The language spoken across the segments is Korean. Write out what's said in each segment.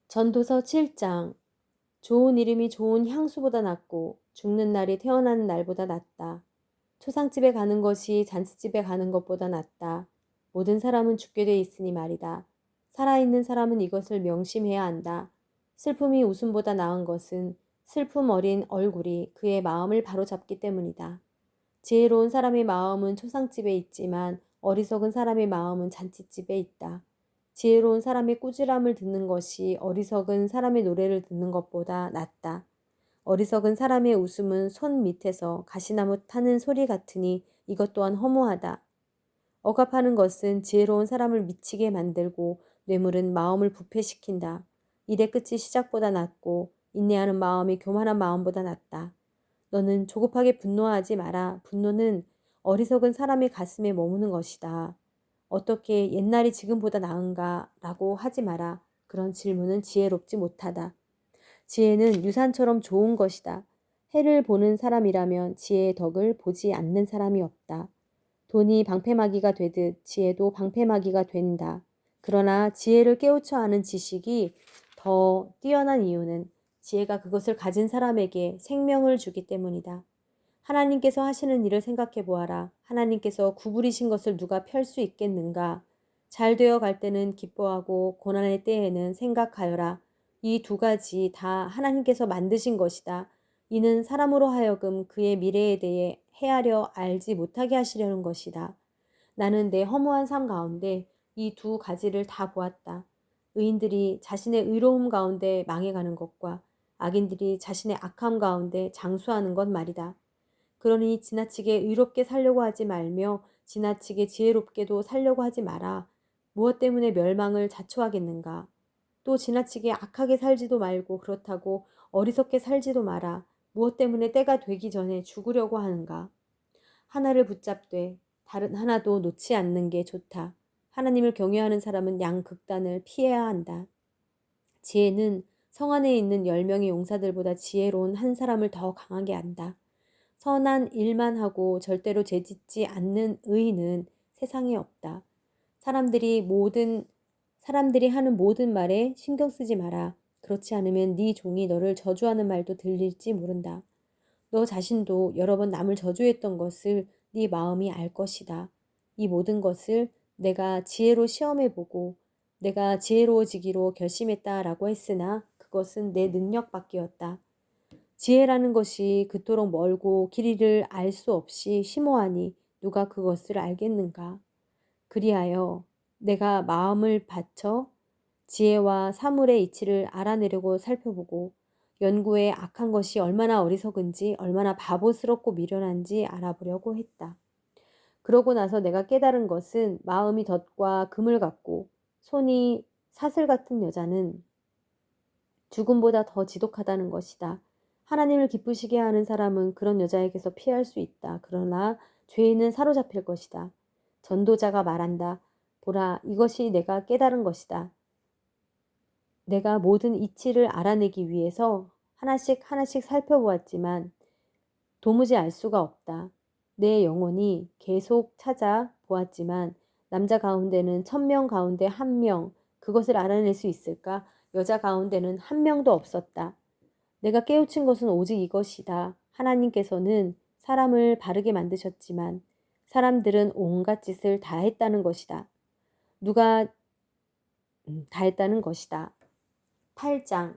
전도서 7장. 좋은 이름이 좋은 향수보다 낫고 죽는 날이 태어나는 날보다 낫다. 초상집에 가는 것이 잔치집에 가는 것보다 낫다. 모든 사람은 죽게 돼 있으니 말이다. 살아있는 사람은 이것을 명심해야 한다. 슬픔이 웃음보다 나은 것은 슬픔 어린 얼굴이 그의 마음을 바로잡기 때문이다. 지혜로운 사람의 마음은 초상집에 있지만 어리석은 사람의 마음은 잔치집에 있다. 지혜로운 사람의 꾸지람을 듣는 것이 어리석은 사람의 노래를 듣는 것보다 낫다. 어리석은 사람의 웃음은 손 밑에서 가시나무 타는 소리 같으니 이것 또한 허무하다. 억압하는 것은 지혜로운 사람을 미치게 만들고 뇌물은 마음을 부패시킨다. 일의 끝이 시작보다 낫고 인내하는 마음이 교만한 마음보다 낫다. 너는 조급하게 분노하지 마라. 분노는 어리석은 사람의 가슴에 머무는 것이다. 어떻게 옛날이 지금보다 나은가? 라고 하지 마라. 그런 질문은 지혜롭지 못하다. 지혜는 유산처럼 좋은 것이다. 해를 보는 사람이라면 지혜의 덕을 보지 않는 사람이 없다. 돈이 방패막이가 되듯 지혜도 방패막이가 된다. 그러나 지혜를 깨우쳐 아는 지식이 더 뛰어난 이유는 지혜가 그것을 가진 사람에게 생명을 주기 때문이다. 하나님께서 하시는 일을 생각해 보아라. 하나님께서 구부리신 것을 누가 펼 수 있겠는가? 잘 되어 갈 때는 기뻐하고 고난의 때에는 생각하여라. 이 두 가지 다 하나님께서 만드신 것이다. 이는 사람으로 하여금 그의 미래에 대해 헤아려 알지 못하게 하시려는 것이다. 나는 내 허무한 삶 가운데 이 두 가지를 다 보았다. 의인들이 자신의 의로움 가운데 망해가는 것과 악인들이 자신의 악함 가운데 장수하는 것 말이다. 그러니 지나치게 의롭게 살려고 하지 말며 지나치게 지혜롭게도 살려고 하지 마라. 무엇 때문에 멸망을 자초하겠는가? 또 지나치게 악하게 살지도 말고 그렇다고 어리석게 살지도 마라. 무엇 때문에 때가 되기 전에 죽으려고 하는가? 하나를 붙잡되 다른 하나도 놓지 않는 게 좋다. 하나님을 경외하는 사람은 양극단을 피해야 한다. 지혜는 성 안에 있는 10명의 용사들보다 지혜로운 한 사람을 더 강하게 한다. 선한 일만 하고 절대로 죄짓지 않는 의인은 세상에 없다. 사람들이 하는 모든 말에 신경 쓰지 마라. 그렇지 않으면 네 종이 너를 저주하는 말도 들릴지 모른다. 너 자신도 여러 번 남을 저주했던 것을 네 마음이 알 것이다. 이 모든 것을 내가 지혜로 시험해보고 내가 지혜로워지기로 결심했다라고 했으나 그것은 내 능력 밖이었다. 지혜라는 것이 그토록 멀고 길이를 알 수 없이 심오하니 누가 그것을 알겠는가? 그리하여 내가 마음을 바쳐 지혜와 사물의 이치를 알아내려고 살펴보고 연구에 악한 것이 얼마나 어리석은지 얼마나 바보스럽고 미련한지 알아보려고 했다. 그러고 나서 내가 깨달은 것은 마음이 덫과 금을 갖고 손이 사슬 같은 여자는 죽음보다 더 지독하다는 것이다. 하나님을 기쁘시게 하는 사람은 그런 여자에게서 피할 수 있다. 그러나 죄인은 사로잡힐 것이다. 전도자가 말한다. 보라, 이것이 내가 깨달은 것이다. 내가 모든 이치를 알아내기 위해서 하나씩 하나씩 살펴보았지만 도무지 알 수가 없다. 내 영혼이 계속 찾아보았지만 남자 가운데는 1000명 가운데 1명, 그것을 알아낼 수 있을까? 여자 가운데는 1명도 없었다. 내가 깨우친 것은 오직 이것이다. 하나님께서는 사람을 바르게 만드셨지만 사람들은 온갖 짓을 다 했다는 것이다. 누가 다 했다는 것이다. 8장.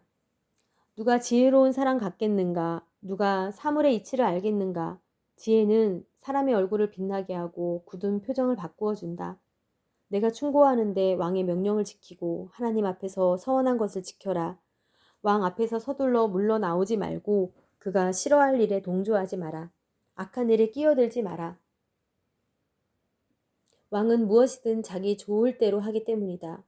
누가 지혜로운 사람 같겠는가? 누가 사물의 이치를 알겠는가? 지혜는 사람의 얼굴을 빛나게 하고 굳은 표정을 바꾸어 준다. 내가 충고하는데 왕의 명령을 지키고 하나님 앞에서 서원한 것을 지켜라. 왕 앞에서 서둘러 물러나오지 말고 그가 싫어할 일에 동조하지 마라. 악한 일에 끼어들지 마라. 왕은 무엇이든 자기 좋을 대로 하기 때문이다.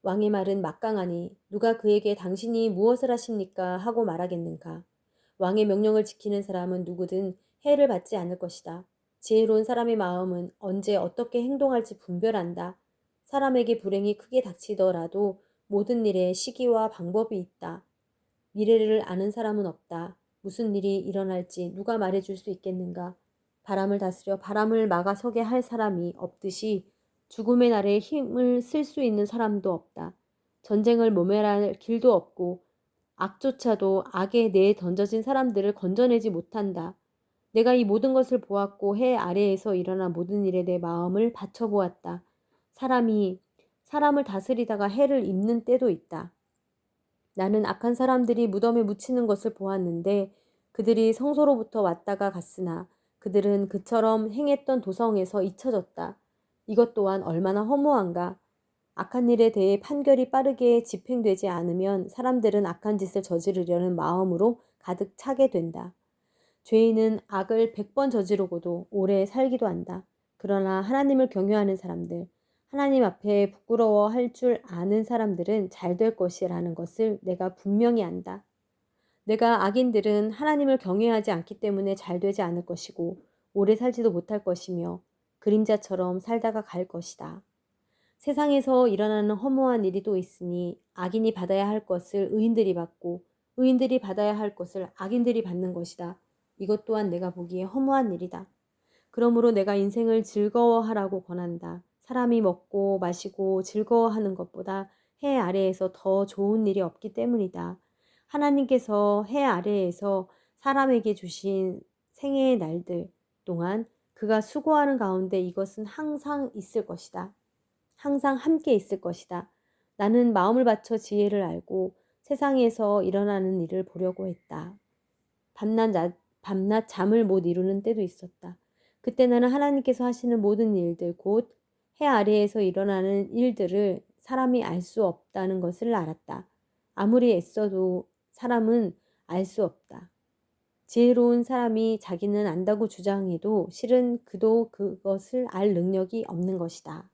왕의 말은 막강하니 누가 그에게 당신이 무엇을 하십니까? 하고 말하겠는가? 왕의 명령을 지키는 사람은 누구든 해를 받지 않을 것이다. 지혜로운 사람의 마음은 언제 어떻게 행동할지 분별한다. 사람에게 불행이 크게 닥치더라도 모든 일에 시기와 방법이 있다. 미래를 아는 사람은 없다. 무슨 일이 일어날지 누가 말해줄 수 있겠는가? 바람을 다스려 바람을 막아서게 할 사람이 없듯이 죽음의 날에 힘을 쓸 수 있는 사람도 없다. 전쟁을 모면할 길도 없고 악조차도 악에 내에 던져진 사람들을 건져내지 못한다. 내가 이 모든 것을 보았고 해 아래에서 일어난 모든 일에 내 마음을 바쳐보았다. 사람이 사람을 다스리다가 해를 입는 때도 있다. 나는 악한 사람들이 무덤에 묻히는 것을 보았는데 그들이 성소로부터 왔다가 갔으나 그들은 그처럼 행했던 도성에서 잊혀졌다. 이것 또한 얼마나 허무한가. 악한 일에 대해 판결이 빠르게 집행되지 않으면 사람들은 악한 짓을 저지르려는 마음으로 가득 차게 된다. 죄인은 악을 100번 저지르고도 오래 살기도 한다. 그러나 하나님을 경외하는 사람들, 하나님 앞에 부끄러워할 줄 아는 사람들은 잘 될 것이라는 것을 내가 분명히 안다. 내가 악인들은 하나님을 경외하지 않기 때문에 잘 되지 않을 것이고 오래 살지도 못할 것이며 그림자처럼 살다가 갈 것이다. 세상에서 일어나는 허무한 일이 또 있으니 악인이 받아야 할 것을 의인들이 받고 의인들이 받아야 할 것을 악인들이 받는 것이다. 이것 또한 내가 보기에 허무한 일이다. 그러므로 내가 인생을 즐거워하라고 권한다. 사람이 먹고 마시고 즐거워하는 것보다 해 아래에서 더 좋은 일이 없기 때문이다. 하나님께서 해 아래에서 사람에게 주신 생애의 날들 동안 그가 수고하는 가운데 이것은 항상 있을 것이다. 항상 함께 있을 것이다. 나는 마음을 바쳐 지혜를 알고 세상에서 일어나는 일을 보려고 했다. 밤낮 잠을 못 이루는 때도 있었다. 그때 나는 하나님께서 하시는 모든 일들, 곧 해 아래에서 일어나는 일들을 사람이 알 수 없다는 것을 알았다. 아무리 애써도 사람은 알 수 없다. 지혜로운 사람이 자기는 안다고 주장해도 실은 그도 그것을 알 능력이 없는 것이다.